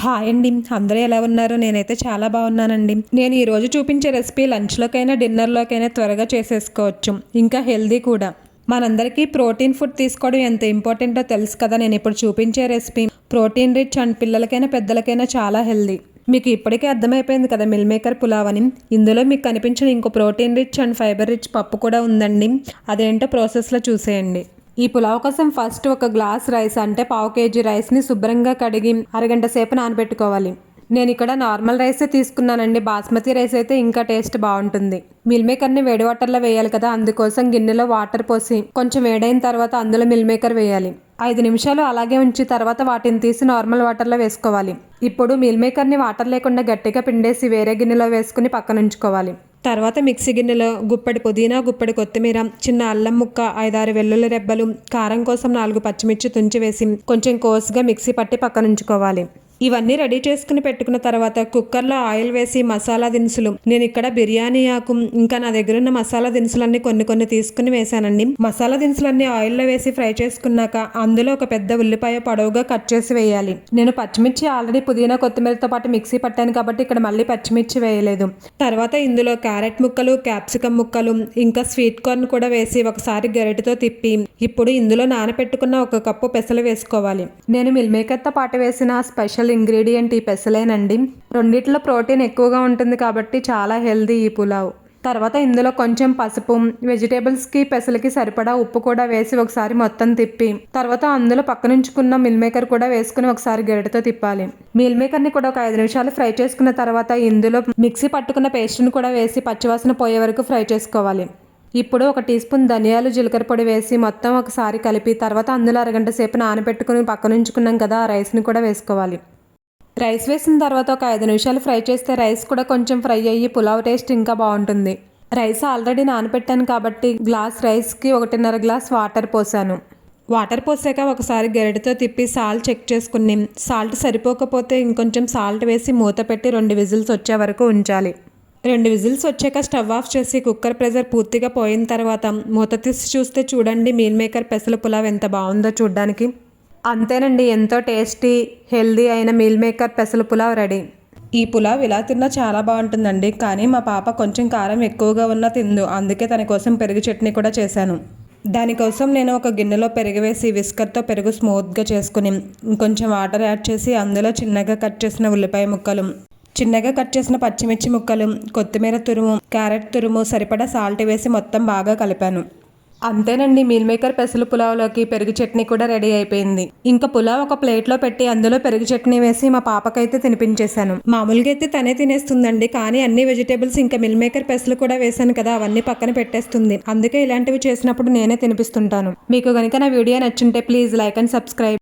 Hi అండి, అందరూ ఎలా ఉన్నారు? నేనైతే చాలా బాగున్నానండి. నేను ఈరోజు చూపించే రెసిపీ లంచ్లోకైనా డిన్నర్లోకైనా త్వరగా చేసేసుకోవచ్చు, ఇంకా హెల్దీ కూడా. మనందరికీ ప్రోటీన్ ఫుడ్ తీసుకోవడం ఎంత ఇంపార్టెంటో తెలుసు కదా. నేను ఇప్పుడు చూపించే రెసిపీ ప్రోటీన్ రిచ్ అండ్ పిల్లలకైనా పెద్దలకైనా చాలా హెల్దీ. మీకు ఇప్పటికే అర్థమైపోయింది కదా మిల్ మేకర్ పులావ్ అని. ఇందులో మీకు కనిపించిన ఇంకో protein rich and fibre rich పప్పు కూడా ఉందండి. అదేంటో ప్రాసెస్లో చూసేయండి. ఈ పులావ్ కోసం ఫస్ట్ ఒక గ్లాస్ రైస్ అంటే 1/2 kg రైస్ని శుభ్రంగా కడిగి అరగంట సేపు నానబెట్టుకోవాలి. నేను ఇక్కడ నార్మల్ రైసే తీసుకున్నానండి. బాస్మతి రైస్ అయితే ఇంకా టేస్ట్ బాగుంటుంది. మిల్ మేకర్ని వేడి వాటర్లో వేయాలి కదా, అందుకోసం గిన్నెలో వాటర్ పోసి కొంచెం వేడైన తర్వాత అందులో మిల్ మేకర్ వేయాలి. 5 నిమిషాలు అలాగే ఉంచి తర్వాత వాటిని తీసి నార్మల్ వాటర్లో వేసుకోవాలి. ఇప్పుడు మిల్ మేకర్ని వాటర్ లేకుండా గట్టిగా పిండేసి వేరే గిన్నెలో వేసుకుని పక్కన ఉంచుకోవాలి. తర్వాత మిక్సీ గిన్నెలో గుప్పెడి పుదీనా, గుప్పెడి కొత్తిమీర, చిన్న అల్లం ముక్క, 5-6 వెల్లుల్లి రెబ్బలు, కారం కోసం 4 పచ్చిమిర్చి తుంచి వేసి కొంచెం కోసుగా మిక్సీ పట్టి పక్కన ఉంచుకోవాలి. ఇవన్నీ రెడీ చేసుకుని పెట్టుకున్న తర్వాత కుక్కర్లో ఆయిల్ వేసి మసాలా దినుసులు, నేను ఇక్కడ బిర్యానీ ఆకు ఇంకా నా దగ్గర ఉన్న మసాలా దినుసులన్నీ కొన్ని తీసుకుని వేసానండి. మసాలా దినుసులన్నీ ఆయిల్లో వేసి ఫ్రై చేసుకున్నాక అందులో ఒక పెద్ద ఉల్లిపాయ పొడవుగా కట్ చేసి వేయాలి. నేను పచ్చిమిర్చి ఆల్రెడీ పుదీనా కొత్తిమీరతో పాటు మిక్సీ పట్టాను కాబట్టి ఇక్కడ మళ్ళీ పచ్చిమిర్చి వేయలేదు. తర్వాత ఇందులో క్యారెట్ ముక్కలు, క్యాప్సికమ్ ముక్కలు ఇంకా స్వీట్ కార్న్ కూడా వేసి ఒకసారి గరిటెతో తిప్పి ఇప్పుడు ఇందులో నానపెట్టుకున్న 1 కప్పు పెసలు వేసుకోవాలి. నేను మిల్ మేకర్తో పాటు వేసిన స్పెషల్ ఇంగ్రీడియంట్ ఈ పెసలేనండి. రెండిట్లో ప్రోటీన్ ఎక్కువగా ఉంటుంది కాబట్టి చాలా హెల్దీ ఈ పులావ్. తర్వాత ఇందులో కొంచెం పసుపు, వెజిటేబుల్స్కి పెసలకి సరిపడా ఉప్పు కూడా వేసి ఒకసారి మొత్తం తిప్పి తర్వాత అందులో పక్కనుంచుకున్న మిల్ మేకర్ కూడా వేసుకుని ఒకసారి గరిటెతో తిప్పాలి. మిల్ మేకర్ని కూడా ఒక 5 నిమిషాలు ఫ్రై చేసుకున్న తర్వాత ఇందులో మిక్సీ పట్టుకున్న పేస్ట్ని కూడా వేసి పచ్చివాసన పోయే వరకు ఫ్రై చేసుకోవాలి. ఇప్పుడు 1 టీ స్పూన్ ధనియాలు, జీలకర్ర పొడి వేసి మొత్తం ఒకసారి కలిపి తర్వాత అందులో అరగంట సేపు నానబెట్టుకుని పక్కనుంచుకున్నాం కదా, ఆ రైస్ని కూడా వేసుకోవాలి. రైస్ వేసిన తర్వాత ఒక 5 నిమిషాలు ఫ్రై చేస్తే రైస్ కూడా కొంచెం ఫ్రై అయ్యి పులావ్ టేస్ట్ ఇంకా బాగుంటుంది. రైస్ ఆల్రెడీ నానబెట్టాను కాబట్టి గ్లాస్ రైస్కి 1.5 గ్లాస్ వాటర్ పోసాను. వాటర్ పోసాక ఒకసారి గరిటెతో తిప్పి సాల్ట్ చెక్ చేసుకుని సాల్ట్ సరిపోకపోతే ఇంకొంచెం సాల్ట్ వేసి మూత పెట్టి 2 విజిల్స్ వచ్చే వరకు ఉంచాలి. 2 విజిల్స్ వచ్చాక స్టవ్ ఆఫ్ చేసి కుక్కర్ ప్రెషర్ పూర్తిగా పోయిన తర్వాత మూత తీసి చూస్తే చూడండి మీల్ మేకర్ పెసల పులావ్ ఎంత బాగుందో చూడడానికి. అంతేనండి, ఎంతో టేస్టీ హెల్దీ అయిన మీల్ మేకర్ పెసల పులావ్ రెడీ. ఈ పులావ్ ఇలా తిన్నా చాలా బాగుంటుందండి, కానీ మా పాప కొంచెం కారం ఎక్కువగా ఉన్నా తిందు, అందుకే తన కోసం పెరుగు చట్నీ కూడా చేశాను. దానికోసం నేను ఒక గిన్నెలో పెరుగు వేసి విస్కర్తో పెరుగు స్మూత్గా చేసుకుని ఇంకొంచెం వాటర్ యాడ్ చేసి అందులో చిన్నగా కట్ చేసిన ఉల్లిపాయ ముక్కలు, చిన్నగా కట్ చేసిన పచ్చిమిర్చి ముక్కలు, కొత్తిమీర తురుము, క్యారెట్ తురుము, సరిపడా సాల్ట్ వేసి మొత్తం బాగా కలిపాను. అంతేనండి, మీల్ మేకర్ పెసలు పులావ్లోకి పెరుగు చట్నీ కూడా రెడీ అయిపోయింది. ఇంకా పులావ్ ఒక ప్లేట్లో పెట్టి అందులో పెరుగు చట్నీ వేసి మా పాపకైతే తినిపించేశాను. మామూలుగా అయితే తనే తినేస్తుందండి, కానీ అన్ని వెజిటేబుల్స్ ఇంకా మిల్ మేకర్ పెసలు కూడా వేసాను కదా, అవన్నీ పక్కన పెట్టేస్తుంది. అందుకే ఇలాంటివి చేసినప్పుడు నేనే తినిపిస్తుంటాను. మీకు కనుక నా వీడియో నచ్చుంటే ప్లీజ్ లైక్ అండ్ సబ్స్క్రైబ్.